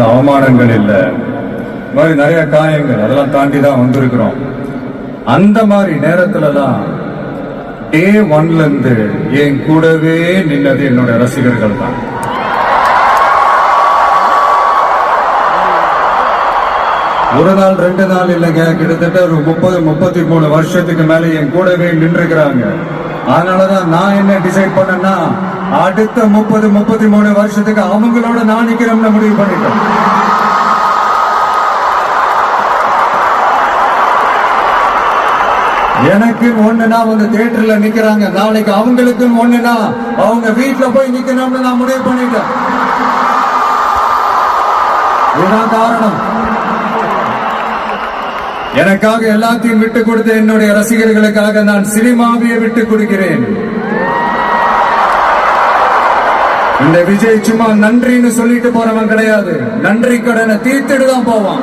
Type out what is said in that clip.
அவமானங்கள் இல்ல, மாதிரி நிறைய காயங்கள் அதெல்லாம் தாண்டி தான் வந்திருக்கிறோம். அந்த மாதிரி நேரத்துலலாம் டே ஒன்ல இருந்து என் கூடவே நின்னது என்னோட ரசிகர்கள் தான். ஒரு நாள் 2 நாள் இல்லைங்க, கிட்டத்தட்ட ஒரு 30-33 வருஷத்துக்கு மேல என் கூடவே நின்றுக்கிறாங்க. அதனாலதான் நான் என்ன டிசைட் பண்ணேன்னா, அடுத்த 30-33 வருஷத்துக்கு அவங்களோட நான் நிக்கிறோம்னு முடிவு பண்ணிட்டேன். எனக்கு ஒண்ணுனா வந்து தியேட்டர்ல நிக்கிறாங்க, நாளைக்கு அவங்களுக்கு ஒண்ணுனா அவங்க வீட்டுல போய் நிக்கணும்னு நான் முடிவு பண்ணிட்டேன். இதுதான் காரணம். எனக்காக எல்லாத்தையும் விட்டு கொடுத்த என்னுடைய ரசிகர்களுக்காக நான் சினிமாவையே விட்டு கொடுக்கிறேன். இந்த விஜய் சும்மா நன்றின்னு சொல்லிட்டு போறவன் கிடையாது, நன்றி கடனை தீர்த்துட்டு தான் போவான்.